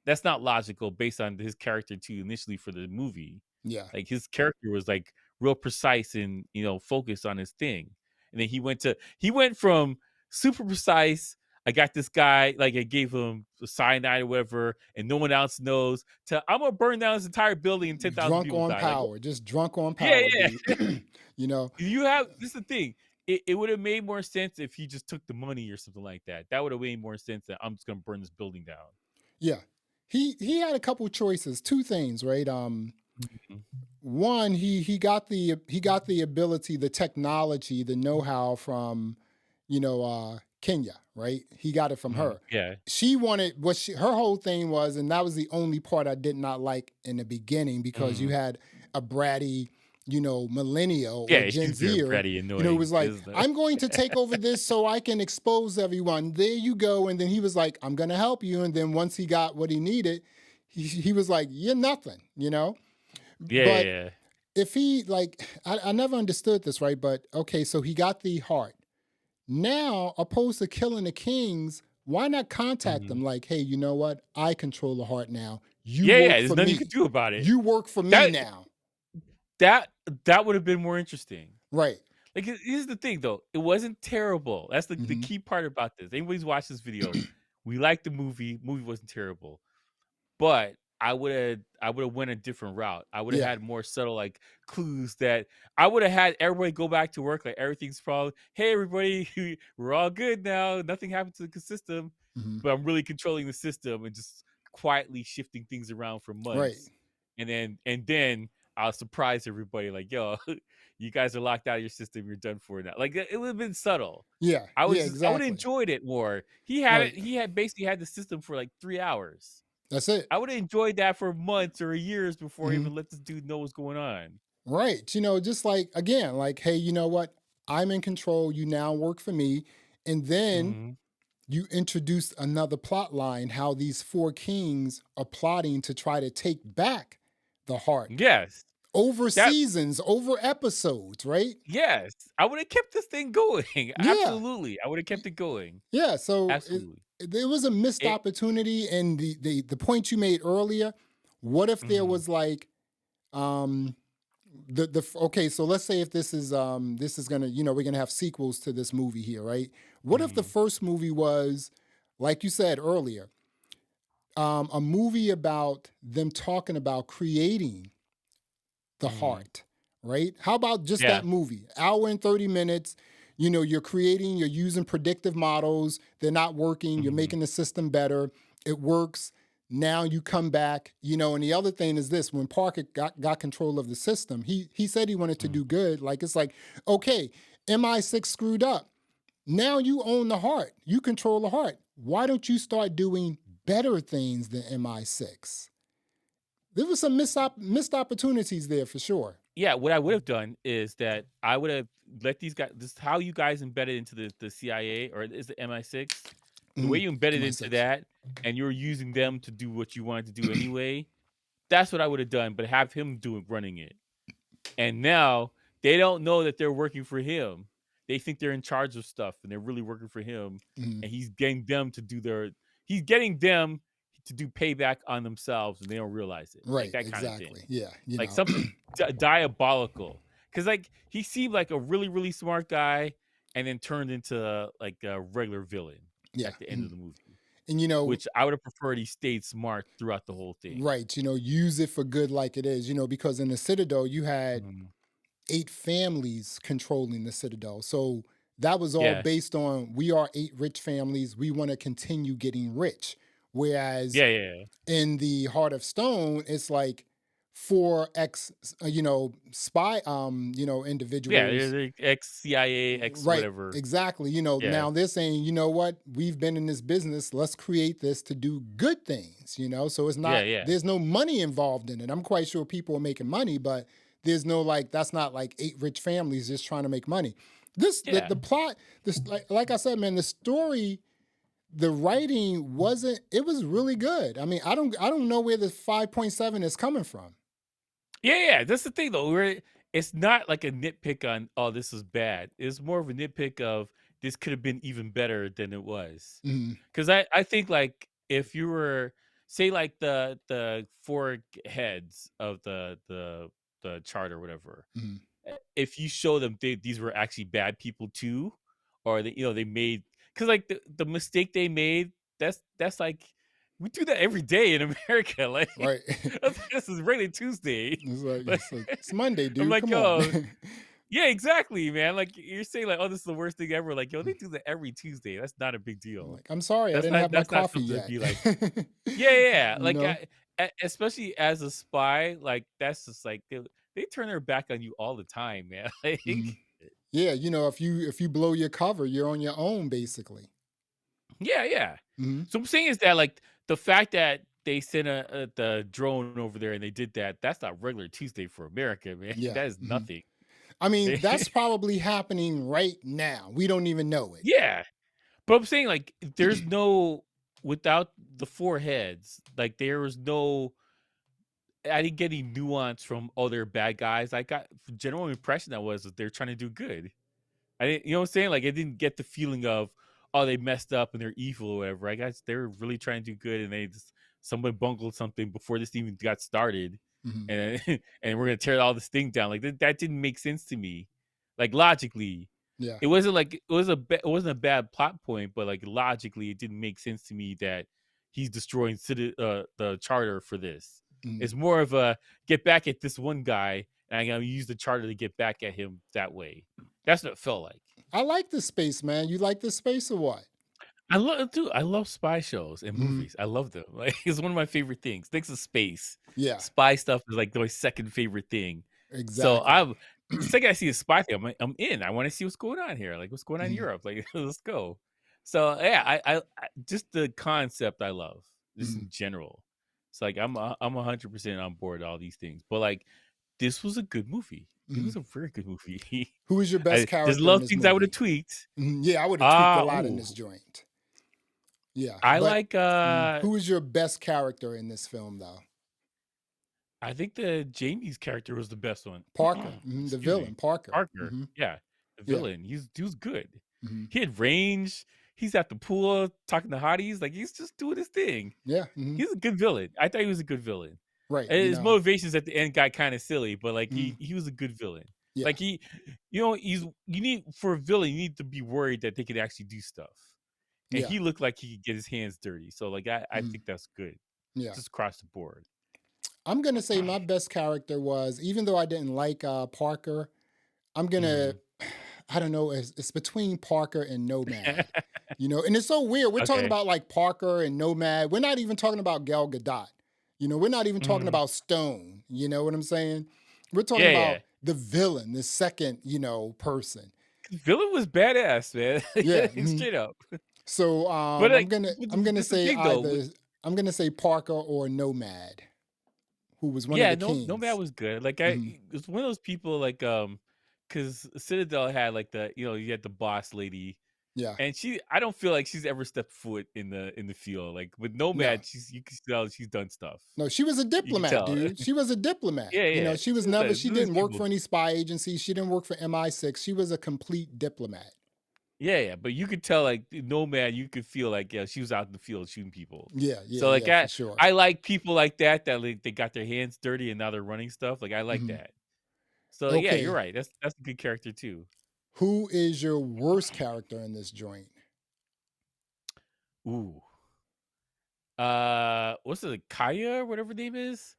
Speaker 1: that's not logical based on his character too initially for the movie.
Speaker 2: Yeah.
Speaker 1: Like his character was like real precise and focused on his thing. And then he went from super precise. I got this guy, like I gave him a cyanide or whatever, and no one else knows. To I'm gonna burn down this entire building and 10,000
Speaker 2: Drunk
Speaker 1: people
Speaker 2: on
Speaker 1: die. Like,
Speaker 2: power, just drunk on
Speaker 1: yeah,
Speaker 2: power,
Speaker 1: yeah.
Speaker 2: dude. You know?
Speaker 1: You have this is the thing. It would have made more sense if he just took the money or something like that. That would have made more sense than I'm just gonna burn this building down.
Speaker 2: Yeah. He had a couple choices, two things, right?
Speaker 1: Mhm.
Speaker 2: One, he got the ability, the technology, the know-how from, Kenya, right? He got it from her.
Speaker 1: Yeah.
Speaker 2: She wanted her whole thing was, and that was the only part I did not like in the beginning, because you
Speaker 1: Mhm.
Speaker 2: had a bratty, millennial or
Speaker 1: Yeah,
Speaker 2: Gen
Speaker 1: he's very
Speaker 2: Zer,
Speaker 1: bratty,
Speaker 2: who
Speaker 1: annoying,
Speaker 2: was like,
Speaker 1: isn't it?
Speaker 2: I'm going to take over this so I can expose everyone. There you go. And then he was like, I'm going to help you. And then once he got what he needed, he was like, you're nothing.
Speaker 1: Yeah, yeah,
Speaker 2: But
Speaker 1: yeah.
Speaker 2: if he like, I never understood this, right? But okay, so he got the heart. Now, opposed to killing the kings, why not contact them
Speaker 1: Mhm.
Speaker 2: like, hey, you know what? I control the heart now. You
Speaker 1: Yeah, yeah,
Speaker 2: work
Speaker 1: there's
Speaker 2: for
Speaker 1: nothing you could
Speaker 2: me.
Speaker 1: do about it.
Speaker 2: You work for me
Speaker 1: That
Speaker 2: now.
Speaker 1: that that would have been more interesting.
Speaker 2: Right.
Speaker 1: Like, here's the thing, though. It wasn't terrible. That's the
Speaker 2: Hmm.
Speaker 1: key part about this. Anybody's watched this video, we like the movie. Movie wasn't terrible. But I would have went a different route. I would have
Speaker 2: Yeah.
Speaker 1: had more subtle like clues that I would have had everybody go back to work like everything's probably hey everybody we're all good now, nothing happened to the system,
Speaker 2: Hmm.
Speaker 1: but I'm really controlling the system and just quietly shifting things around for
Speaker 2: Right.
Speaker 1: months, and then I'll surprise everybody like yo you guys are locked out of your system, you're done for now. Like it would have been subtle.
Speaker 2: Yeah. Yeah.
Speaker 1: I would have
Speaker 2: Exactly.
Speaker 1: enjoyed it more.
Speaker 2: Right.
Speaker 1: He had basically had the system for like 3 hours.
Speaker 2: That's it.
Speaker 1: I would have enjoyed that for months or years before I
Speaker 2: Hmm.
Speaker 1: even let this dude know what's going on.
Speaker 2: Right. Just like, again, like, hey, you know what? I'm in control. You now work for me. And then
Speaker 1: Mhm.
Speaker 2: you introduced another plot line, how these four kings are plotting to try to take back the heart
Speaker 1: Yes.
Speaker 2: over
Speaker 1: That
Speaker 2: seasons, over episodes, right?
Speaker 1: yes. I would have kept this thing going.
Speaker 2: Yeah.
Speaker 1: Absolutely. I would have kept it going.
Speaker 2: Yeah. So
Speaker 1: Absolutely.
Speaker 2: there was a missed
Speaker 1: It
Speaker 2: opportunity. And the point you made earlier, what if there
Speaker 1: mhm.
Speaker 2: was like, um, okay, so let's say if this is gonna, we're gonna have sequels to this movie here, right? What if the
Speaker 1: Mhm.
Speaker 2: first movie was, like you said earlier, a movie about them talking about creating the
Speaker 1: Mhm.
Speaker 2: heart, right? How about just
Speaker 1: Yeah.
Speaker 2: that movie? Hour and 30 minutes. You're using predictive models. They're not working. You're
Speaker 1: Mhm.
Speaker 2: making the system better. It works. Now you come back, and the other thing is this: when Parker got control of the system, he said he wanted to
Speaker 1: Mhm.
Speaker 2: do good. Like it's like, okay, MI6 screwed up. Now you own the heart. You control the heart. Why don't you start doing better things than MI6? There was some missed opportunities there for sure.
Speaker 1: Yeah, what I would have done is that I would have let these guys this is how you guys embedded into the CIA or is the MI6. The way
Speaker 2: Mhm.
Speaker 1: you embedded into
Speaker 2: MI6.
Speaker 1: that and you're using them to do what you wanted to do anyway, that's what I would have done, but have him doing running it. And now they don't know that they're working for him. They think they're in charge of stuff and they're really working for him.
Speaker 2: Mhm.
Speaker 1: And he's getting them to do payback on themselves and they don't realize it. Like
Speaker 2: Right,
Speaker 1: that kind of thing.
Speaker 2: exactly. Yeah,
Speaker 1: Like something diabolical. because like he seemed like a really really smart guy, and then turned into like a regular villain
Speaker 2: Yeah.
Speaker 1: at the end of the movie,
Speaker 2: And, you know,
Speaker 1: which I would have preferred he stayed smart throughout the whole thing.
Speaker 2: right, you know, use it for good like it is, you know, because in the Citadel, you had
Speaker 1: Mhm.
Speaker 2: 8 families controlling the Citadel. So that was all
Speaker 1: Yeah,
Speaker 2: based on we are 8 rich families. We want to continue getting rich. Whereas
Speaker 1: yeah, yeah, yeah.
Speaker 2: in the Heart of Stone, it's like 4 you know, spy, you know,
Speaker 1: Yeah,
Speaker 2: individuals.
Speaker 1: they're ex CIA, ex
Speaker 2: Right,
Speaker 1: whatever.
Speaker 2: exactly. You know,
Speaker 1: Yeah,
Speaker 2: now they're saying, you know what, we've been in this business. Let's create this to do good things, you know? So it's
Speaker 1: yeah,
Speaker 2: not,
Speaker 1: yeah,
Speaker 2: there's no money involved in it. I'm quite sure people are making money, but there's no like, that's not like 8 rich families just trying to make money.
Speaker 1: yeah.
Speaker 2: The plot, this, like I said, man, the story, the writing wasn't, it was really good. I mean, I don't know where the 5.7 is coming from.
Speaker 1: Yeah, yeah. That's the thing though. Where it's not like a nitpick on oh this is bad. It's more of a nitpick of this could have been even better than it was.
Speaker 2: Mhm,
Speaker 1: Because I think like if you were say like the four heads of the chart or whatever,
Speaker 2: mhm,
Speaker 1: if you show them these were actually bad people too, or they they made because like the mistake they made that's like we do that every day in America. Like
Speaker 2: right.
Speaker 1: this is really Tuesday. Like
Speaker 2: It's like, it's Monday,
Speaker 1: I'm
Speaker 2: dude.
Speaker 1: like,
Speaker 2: Come on.
Speaker 1: oh yeah, exactly, man. Like you're saying, like, oh, this is the worst thing ever. Like, yo, they do that every Tuesday. That's not a big
Speaker 2: I'm
Speaker 1: deal.
Speaker 2: like, I'm sorry, I didn't have my
Speaker 1: That's not
Speaker 2: coffee
Speaker 1: something to
Speaker 2: yet.
Speaker 1: be like, yeah, yeah, yeah.
Speaker 2: You
Speaker 1: Like,
Speaker 2: know?
Speaker 1: especially as a spy, like that's just like they turn their back on you all the time, man.
Speaker 2: Mhm.
Speaker 1: Like,
Speaker 2: Yeah, you know, if you blow your cover, you're on your own, basically.
Speaker 1: yeah, yeah.
Speaker 2: Mhm.
Speaker 1: So I'm saying is that like the fact that they sent the drone over there and they did that, that's not regular Tuesday for America, man.
Speaker 2: Yeah.
Speaker 1: That is
Speaker 2: Mhm.
Speaker 1: nothing.
Speaker 2: I mean, that's probably happening right now. We don't even know it.
Speaker 1: Yeah. But I'm saying like there's no without the four heads, like there was no I didn't get any nuance from oh they're bad guys. I got general impression that was that they're trying to do good. I didn't you know what I'm saying? Like I didn't get the feeling of oh they messed up and they're evil or whatever. I guess they were really trying to do good and they just someone bungled something before this even got started.
Speaker 2: Mhm.
Speaker 1: And and we're gonna tear all this thing down. Like that didn't make sense to me. Like logically.
Speaker 2: Yeah.
Speaker 1: It wasn't like it wasn't a bad plot point, but like logically, it didn't make sense to me that he's destroying the charter for this.
Speaker 2: Mhm.
Speaker 1: It's more of a get back at this one guy, and I'm gonna use the charter to get back at him that way. That's what it felt like.
Speaker 2: I like this space, man. You like this space or what?
Speaker 1: I love spy shows and
Speaker 2: Mhm.
Speaker 1: movies. I love them. Like it's one of my favorite things. Thanks to space.
Speaker 2: Yeah,
Speaker 1: Spy stuff is like my second favorite thing. So
Speaker 2: exactly.
Speaker 1: I'm the second I see a spy thing, I'm in. I want to see what's going on here. Like what's going on in
Speaker 2: Mhm.
Speaker 1: Europe. Like let's go. So yeah, I just the concept I love just in
Speaker 2: Mhm.
Speaker 1: general. It's like I'm 100% on board all these things. But like this was a good movie. It was
Speaker 2: Mhm.
Speaker 1: a very good movie.
Speaker 2: Who is your best
Speaker 1: There's a
Speaker 2: character
Speaker 1: lot
Speaker 2: in
Speaker 1: of
Speaker 2: this
Speaker 1: things I would have
Speaker 2: movie?
Speaker 1: tweaked.
Speaker 2: Mhm. Yeah, I would have tweaked a lot in
Speaker 1: Ooh,
Speaker 2: this joint. Yeah,
Speaker 1: I
Speaker 2: but
Speaker 1: like
Speaker 2: who is your best character in this film, though?
Speaker 1: I think the Jamie's character was the best one.
Speaker 2: Parker, the
Speaker 1: Excuse me.
Speaker 2: villain, Parker.
Speaker 1: Parker. Yeah. The
Speaker 2: Yeah.
Speaker 1: villain. He was good.
Speaker 2: Mhm.
Speaker 1: He had range. He's at the pool talking to hotties. Like he's just doing his thing.
Speaker 2: Yeah.
Speaker 1: He's a good villain. I thought he was a good villain.
Speaker 2: Right.
Speaker 1: And
Speaker 2: You
Speaker 1: his
Speaker 2: know.
Speaker 1: motivations at the end got kind of silly, but like
Speaker 2: Mhm.
Speaker 1: he was a good villain.
Speaker 2: Yeah.
Speaker 1: Like you know, you need for a villain, you need to be worried that they could actually do stuff. And
Speaker 2: Yeah.
Speaker 1: he looked like he could get his hands dirty. So like I
Speaker 2: Mhm.
Speaker 1: think that's good.
Speaker 2: Yeah.
Speaker 1: Just across the board.
Speaker 2: I'm gonna say my best character was, even though I didn't like Parker, I'm gonna,
Speaker 1: Mhm.
Speaker 2: I don't know, it's between Parker and Nomad. You know, and it's so weird. We're talking
Speaker 1: Okay.
Speaker 2: about like Parker and Nomad. We're not even talking about Gal Gadot. You know, we're not even talking
Speaker 1: Mhm.
Speaker 2: about Stone. You know what I'm saying? We're talking
Speaker 1: Yeah, yeah.
Speaker 2: about the villain, the second, you know, person.
Speaker 1: Villain was badass, man.
Speaker 2: Yeah.
Speaker 1: Straight up.
Speaker 2: So
Speaker 1: But like,
Speaker 2: I'm gonna
Speaker 1: that's the
Speaker 2: say
Speaker 1: thing though.
Speaker 2: either, I'm gonna say Parker or Nomad, who was one of
Speaker 1: Yeah,
Speaker 2: the
Speaker 1: no man
Speaker 2: kings.
Speaker 1: was good. Like
Speaker 2: Mhm.
Speaker 1: it's one of those people like because Citadel had like the you had the boss lady,
Speaker 2: Yeah.
Speaker 1: and I don't feel like she's ever stepped foot in the field. Like with
Speaker 2: No.
Speaker 1: Nomad, you can tell she's done stuff.
Speaker 2: No, she was a
Speaker 1: You can
Speaker 2: diplomat,
Speaker 1: tell.
Speaker 2: dude. She was a diplomat.
Speaker 1: Yeah,
Speaker 2: You
Speaker 1: yeah.
Speaker 2: know, she was
Speaker 1: She's
Speaker 2: never,
Speaker 1: like
Speaker 2: she
Speaker 1: these
Speaker 2: didn't work
Speaker 1: people.
Speaker 2: for any spy agency. She didn't work for MI6. She was a complete diplomat.
Speaker 1: Yeah, yeah, but you could tell like Nomad, you could feel like yeah, she was out in the field shooting people.
Speaker 2: Yeah, yeah,
Speaker 1: So like
Speaker 2: yeah, for sure.
Speaker 1: I like people like that like they got their hands dirty and now they're running stuff. Like I like
Speaker 2: Mhm.
Speaker 1: that. So yeah, you're
Speaker 2: Okay.
Speaker 1: right. That's a good character too.
Speaker 2: Who is your worst character in this joint?
Speaker 1: Ooh. What's it, Kaya or whatever her name is?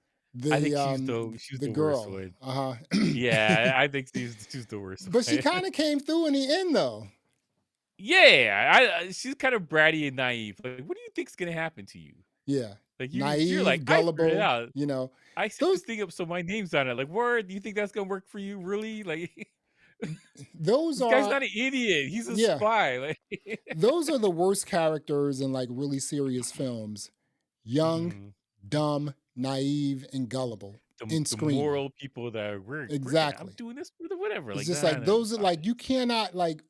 Speaker 1: I think she's
Speaker 2: The
Speaker 1: the worst
Speaker 2: girl.
Speaker 1: one.
Speaker 2: Uh-huh.
Speaker 1: Yeah, I think she's the worst
Speaker 2: But she
Speaker 1: one.
Speaker 2: kind of came through in the end though.
Speaker 1: Yeah, she's kind of bratty and naive. Like, what do you think's gonna happen to you?
Speaker 2: Yeah.
Speaker 1: Like you're like,
Speaker 2: Naive,
Speaker 1: I figured it
Speaker 2: gullible,
Speaker 1: out.
Speaker 2: you know.
Speaker 1: I set this
Speaker 2: Those
Speaker 1: thing up so my name's on it. Like, word, do you think that's gonna work for you? Really? Like,
Speaker 2: those
Speaker 1: this guy's
Speaker 2: are
Speaker 1: not an idiot. He's a
Speaker 2: yeah.
Speaker 1: spy. Like,
Speaker 2: Those are the worst characters in like really serious films. Young,
Speaker 1: mhm.
Speaker 2: dumb, naive, and gullible in
Speaker 1: The
Speaker 2: screaming.
Speaker 1: moral people that are, I'm
Speaker 2: Exactly.
Speaker 1: doing this for the whatever.
Speaker 2: It's
Speaker 1: Like,
Speaker 2: just
Speaker 1: nah,
Speaker 2: like
Speaker 1: nah,
Speaker 2: those are
Speaker 1: stop
Speaker 2: like
Speaker 1: it.
Speaker 2: you cannot like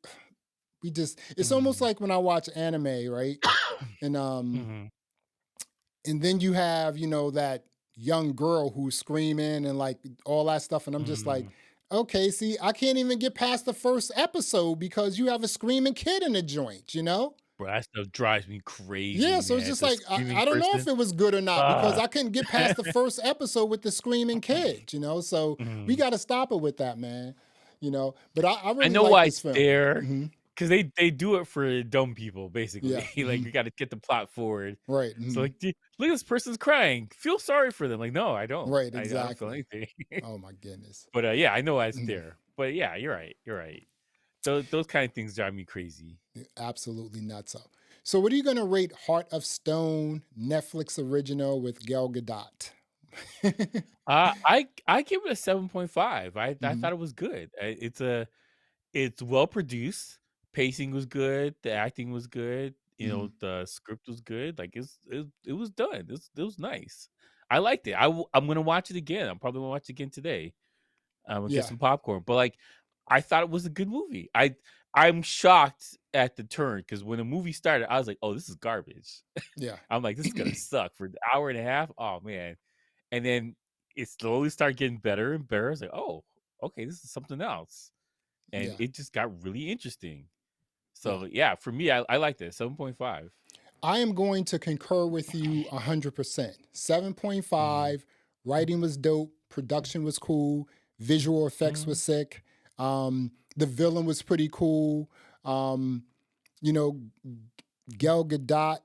Speaker 2: it's almost
Speaker 1: Mhm.
Speaker 2: like when I watch anime, right? And
Speaker 1: Mhm.
Speaker 2: and then you have, that young girl who's screaming and like all that stuff. And I'm just like,
Speaker 1: Mhm.
Speaker 2: okay, see, I can't even get past the first episode because you have a screaming kid in the joint?
Speaker 1: Bro, that stuff drives me
Speaker 2: Yeah,
Speaker 1: crazy,
Speaker 2: so it's
Speaker 1: man.
Speaker 2: just
Speaker 1: The
Speaker 2: like
Speaker 1: screaming
Speaker 2: I don't know if
Speaker 1: person.
Speaker 2: it was good or not because
Speaker 1: Ah.
Speaker 2: I couldn't get past the first episode with the screaming kid. So we
Speaker 1: Mhm.
Speaker 2: got to stop it with that, man. But I
Speaker 1: I
Speaker 2: really
Speaker 1: know
Speaker 2: like
Speaker 1: why
Speaker 2: this
Speaker 1: it's
Speaker 2: film.
Speaker 1: there,
Speaker 2: Hmm.
Speaker 1: because they do it for dumb people, basically.
Speaker 2: Yeah.
Speaker 1: Like,
Speaker 2: Hmm.
Speaker 1: we gotta get the plot forward.
Speaker 2: Right.
Speaker 1: So,
Speaker 2: Hmm.
Speaker 1: like, look at this person's crying. Feel sorry for them. Like, no, I don't.
Speaker 2: Right.
Speaker 1: I don't feel
Speaker 2: Exactly.
Speaker 1: anything.
Speaker 2: Oh my goodness.
Speaker 1: But yeah, I know why it's
Speaker 2: Mhm.
Speaker 1: there. But yeah, you're right. You're right. Those kind of things drive me crazy.
Speaker 2: Absolutely nuts. So, what are you going to rate Heart of Stone Netflix original with Gal Gadot?
Speaker 1: I give it a 7.5. I
Speaker 2: Hmm.
Speaker 1: thought it was good. It's well produced. Pacing was good. The acting was good.
Speaker 2: Hmm.
Speaker 1: The script was good. Like it was done. It was nice. I liked it. I'm gonna watch it again. I'm probably gonna watch it again today. I'm gonna get
Speaker 2: Yeah.
Speaker 1: some popcorn. But like, I thought it was a good movie. I'm shocked at the turn because when the movie started, I was like, oh, this is garbage.
Speaker 2: Yeah.
Speaker 1: I'm like, this is gonna suck for an hour and a half. Oh man. And then it slowly started getting better and better. I was like, oh, okay, this is something else. And
Speaker 2: Yeah.
Speaker 1: it just got really interesting.
Speaker 2: Yeah.
Speaker 1: So yeah, for me, I like this 7.5.
Speaker 2: I am going to concur with you 100%.
Speaker 1: Mhm.
Speaker 2: 7.5. Writing was dope. Production was cool. Visual effects was
Speaker 1: Mhm.
Speaker 2: sick. The villain was pretty cool. You know, Gal Gadot,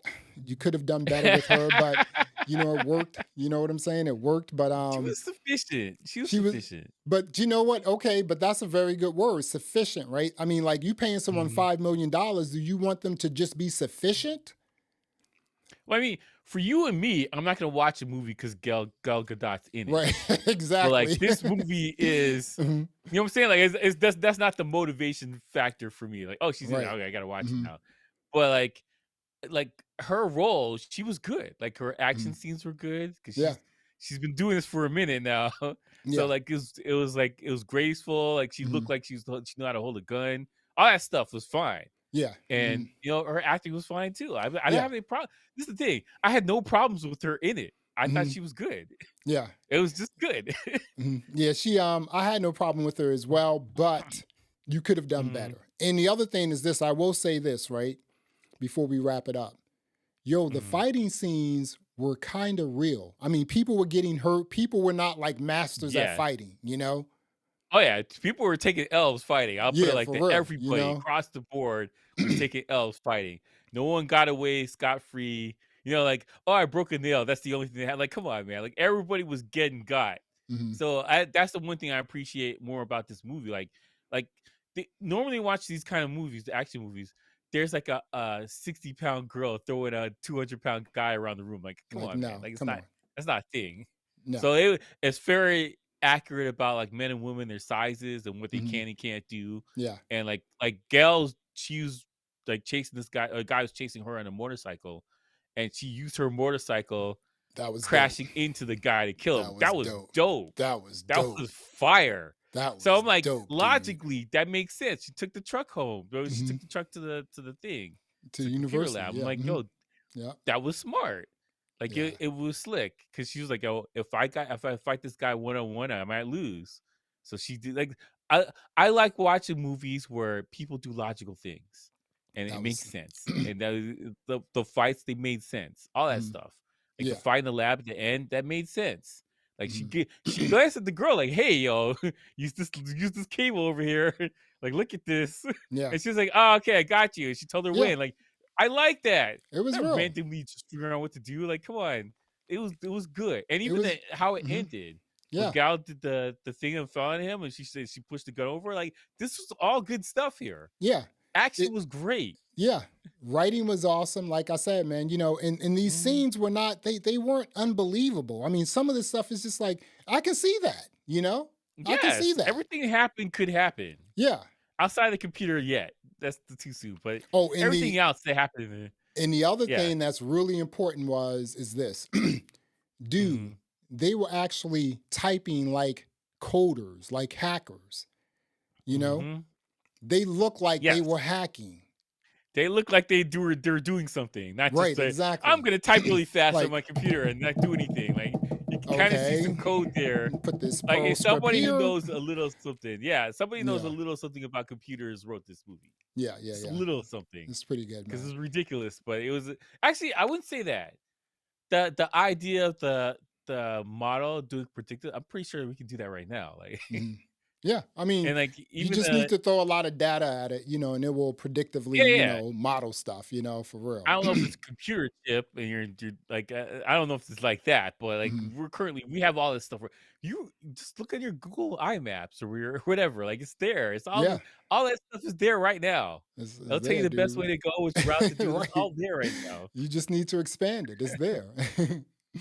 Speaker 2: you could have done better with her, but it worked. You know what I'm saying? It worked, but
Speaker 1: She was sufficient. She was
Speaker 2: she was.
Speaker 1: sufficient.
Speaker 2: But you know what? Okay, but that's a very good word, sufficient, right? I mean, like you paying someone
Speaker 1: Mhm.
Speaker 2: $5 million, do you want them to just be sufficient?
Speaker 1: Well, I mean, for you and me, I'm not gonna watch a movie because Gal Gadot's in it.
Speaker 2: Right,
Speaker 1: But like
Speaker 2: exactly.
Speaker 1: this movie is,
Speaker 2: Mhm.
Speaker 1: you know what I'm saying? Like it's that's not the motivation factor for me. Like, oh, she's in it.
Speaker 2: Right.
Speaker 1: Okay, I gotta watch it
Speaker 2: Hmm.
Speaker 1: now. But like her role, she was good. Like her action
Speaker 2: Hmm.
Speaker 1: scenes were good because
Speaker 2: Yeah.
Speaker 1: she's been doing this for a minute now. So
Speaker 2: Yeah.
Speaker 1: like it was graceful. Like she
Speaker 2: Hmm.
Speaker 1: looked like she knew how to hold a gun. All that stuff was fine.
Speaker 2: Yeah. Hmm.
Speaker 1: And her acting was fine too. I didn't
Speaker 2: Yeah.
Speaker 1: have any problem. This is the thing. I had no problems with her in it. I thought
Speaker 2: Hmm.
Speaker 1: she was good.
Speaker 2: Yeah.
Speaker 1: It was just good.
Speaker 2: Hmm. Yeah. She I had no problem with her as well, but you could have done
Speaker 1: Mhm,
Speaker 2: better. And the other thing is this, I will say this, right? Before we wrap it up. Yo, the
Speaker 1: mhm.
Speaker 2: fighting scenes were kind of real. I mean, people were getting hurt. People were not like masters at
Speaker 1: Yeah.
Speaker 2: fighting?
Speaker 1: Oh yeah, people were taking L's fighting. I'll put it
Speaker 2: Yeah,
Speaker 1: like
Speaker 2: for
Speaker 1: that.
Speaker 2: real,
Speaker 1: Everybody across the board was taking L's fighting. No one got away scot free. Like, oh, I broke a nail. That's the only thing they had. Like, come on, man. Like everybody was getting got.
Speaker 2: Hmm.
Speaker 1: So that's the one thing I appreciate more about this movie. Like they normally watch these kind of movies, the action movies. There's like a 60-pound girl throwing a 200-pound guy around the room. Like, come
Speaker 2: Like,
Speaker 1: on, man.
Speaker 2: no,
Speaker 1: Like
Speaker 2: come on.
Speaker 1: that's not a thing.
Speaker 2: No.
Speaker 1: So it's very accurate about like men and women, their sizes and what they
Speaker 2: Hmm.
Speaker 1: can and can't do.
Speaker 2: Yeah,
Speaker 1: And like Gail's, she was like chasing this guy. A guy was chasing her on a motorcycle, and she used her motorcycle
Speaker 2: that was dope.
Speaker 1: crashing into the guy to kill him.
Speaker 2: That was
Speaker 1: That was
Speaker 2: dope.
Speaker 1: dope.
Speaker 2: That was
Speaker 1: That
Speaker 2: dope.
Speaker 1: was fire.
Speaker 2: That
Speaker 1: So
Speaker 2: was
Speaker 1: I'm like,
Speaker 2: dope, dude.
Speaker 1: logically, that makes sense. She took the truck home. Bro. She
Speaker 2: Hmm.
Speaker 1: took the truck to the thing,
Speaker 2: To
Speaker 1: to the computer
Speaker 2: university,
Speaker 1: lab. I'm
Speaker 2: yeah.
Speaker 1: like,
Speaker 2: Hmm.
Speaker 1: yo,
Speaker 2: Yeah,
Speaker 1: that was smart. Like
Speaker 2: yeah.
Speaker 1: it was slick because she was like, "Oh, if I fight this guy 1-on-1, I might lose." So she did like I I like watching movies where people do logical things and it
Speaker 2: That
Speaker 1: makes
Speaker 2: was,
Speaker 1: sense. And the fights, they made sense. All that
Speaker 2: mhm.
Speaker 1: stuff. Like the
Speaker 2: Yeah,
Speaker 1: fight in the lab at the end, that made sense. Like
Speaker 2: Mhm.
Speaker 1: she glanced at the girl like, "Hey, yo, use this cable over here. Like, look at this."
Speaker 2: Yeah.
Speaker 1: And she's like, "Oh, okay, I got you." And she told her
Speaker 2: Yeah.
Speaker 1: when. Like, I like that.
Speaker 2: It was
Speaker 1: Not
Speaker 2: real.
Speaker 1: randomly just figuring out what to do. Like, come on. It was good. And
Speaker 2: It
Speaker 1: even
Speaker 2: was.
Speaker 1: how it
Speaker 2: Mhm.
Speaker 1: ended. When
Speaker 2: Yeah.
Speaker 1: Gal did the thing and fell on him, and she said she pushed the gun over. Like, this was all good stuff here.
Speaker 2: Yeah.
Speaker 1: Action
Speaker 2: It.
Speaker 1: was great.
Speaker 2: Yeah. Writing was awesome. Like I said, man, and these
Speaker 1: Mhm.
Speaker 2: scenes were not, they weren't unbelievable. I mean, some of this stuff is just like, I can see that, I can see
Speaker 1: Yes,
Speaker 2: that.
Speaker 1: everything happened could happen.
Speaker 2: Yeah.
Speaker 1: Outside the computer yet. That's the too soon. But
Speaker 2: Oh,
Speaker 1: everything else that happened
Speaker 2: and the other
Speaker 1: yeah.
Speaker 2: thing that's really important is this. Dude,
Speaker 1: Mhm.
Speaker 2: they were actually typing like coders, like hackers, you know?
Speaker 1: Mhm.
Speaker 2: They look like they
Speaker 1: Yes.
Speaker 2: were hacking.
Speaker 1: They look like they're doing something, not just
Speaker 2: Right,
Speaker 1: say, "I'm
Speaker 2: exactly.
Speaker 1: gonna type really fast on
Speaker 2: Like,
Speaker 1: my computer and not do anything." Like, you can kinda see some
Speaker 2: okay,
Speaker 1: code there.
Speaker 2: put this
Speaker 1: Like,
Speaker 2: Perl
Speaker 1: it's
Speaker 2: script
Speaker 1: somebody who
Speaker 2: here.
Speaker 1: knows a little something. Yeah, somebody knows a
Speaker 2: Yeah,
Speaker 1: little something about computers wrote this movie.
Speaker 2: yeah, yeah,
Speaker 1: Just a
Speaker 2: yeah.
Speaker 1: little something,
Speaker 2: It's pretty good,
Speaker 1: because
Speaker 2: man.
Speaker 1: it's ridiculous, but it was actually, I wouldn't say that. The idea of the model doing predictive, I'm pretty sure we can do that right now. Like,
Speaker 2: Mhm. Yeah, I mean,
Speaker 1: and like
Speaker 2: you
Speaker 1: even
Speaker 2: just need to throw a lot of data at it, and it will predictively,
Speaker 1: yeah, yeah.
Speaker 2: model stuff, for
Speaker 1: I
Speaker 2: real.
Speaker 1: don't know if it's a computer chip and you're like, I don't know if it's like that, but like
Speaker 2: Mhm.
Speaker 1: we have all this stuff. You just look at your Google iMaps or your whatever, like it's there. It's
Speaker 2: Yeah,
Speaker 1: all that stuff is there right now.
Speaker 2: it's
Speaker 1: It'll tell you
Speaker 2: there,
Speaker 1: the best
Speaker 2: dude.
Speaker 1: way to go, which route to do. It's
Speaker 2: Right.
Speaker 1: all there right now.
Speaker 2: You just need to expand it. It's there.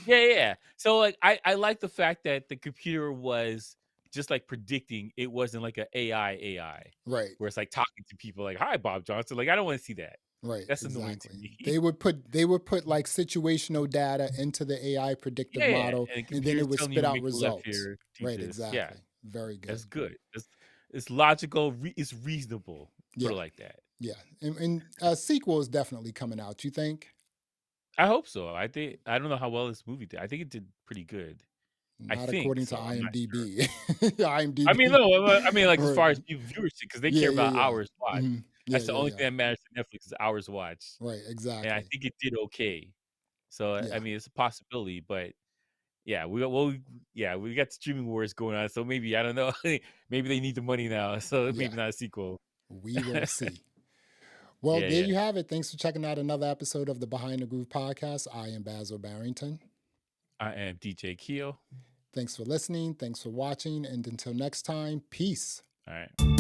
Speaker 1: Yeah, yeah, yeah. So like I like the fact that the computer was just like predicting. It wasn't like an AI
Speaker 2: Right.
Speaker 1: where it's like talking to people like, "Hi, Bob Johnson." Like, I don't want to see that.
Speaker 2: Right,
Speaker 1: That's annoying to
Speaker 2: exactly.
Speaker 1: me.
Speaker 2: They would put like situational data into the AI predictive
Speaker 1: Yeah, yeah,
Speaker 2: model,
Speaker 1: and the
Speaker 2: and then it
Speaker 1: computer's
Speaker 2: would
Speaker 1: telling
Speaker 2: spit
Speaker 1: you
Speaker 2: out
Speaker 1: make a left
Speaker 2: results.
Speaker 1: here, do
Speaker 2: Right,
Speaker 1: this. Yeah,
Speaker 2: exactly. Very
Speaker 1: that's
Speaker 2: good.
Speaker 1: good. It's logical. It's reasonable. Put
Speaker 2: Yeah,
Speaker 1: it like that.
Speaker 2: yeah. And a sequel is definitely coming out. You think?
Speaker 1: I hope so. I don't know how well this movie did. I think it did pretty good. I
Speaker 2: Not
Speaker 1: think
Speaker 2: according to
Speaker 1: so. I'm not sure.
Speaker 2: IMDb.
Speaker 1: I mean,
Speaker 2: IMDb.
Speaker 1: no. I mean, like as
Speaker 2: Right.
Speaker 1: far as viewership, because they
Speaker 2: Yeah,
Speaker 1: care
Speaker 2: yeah,
Speaker 1: about
Speaker 2: yeah.
Speaker 1: hours watched.
Speaker 2: Yeah,
Speaker 1: That's the
Speaker 2: yeah,
Speaker 1: only
Speaker 2: yeah.
Speaker 1: thing that matters to Netflix is hours watched,
Speaker 2: Right,
Speaker 1: and I
Speaker 2: exactly.
Speaker 1: think it did okay. So I
Speaker 2: Yeah,
Speaker 1: mean, it's a possibility, but yeah, we got streaming wars going on. So maybe I don't know. Maybe they need the money now, so
Speaker 2: yeah.
Speaker 1: maybe not a sequel.
Speaker 2: We will see. Well,
Speaker 1: Yeah,
Speaker 2: there
Speaker 1: yeah.
Speaker 2: you have it. Thanks for checking out another episode of the Behind the Groove podcast. I am Basil Barrington.
Speaker 1: I am DJ Keo.
Speaker 2: Thanks for listening. Thanks for watching. And until next time, peace.
Speaker 1: All right.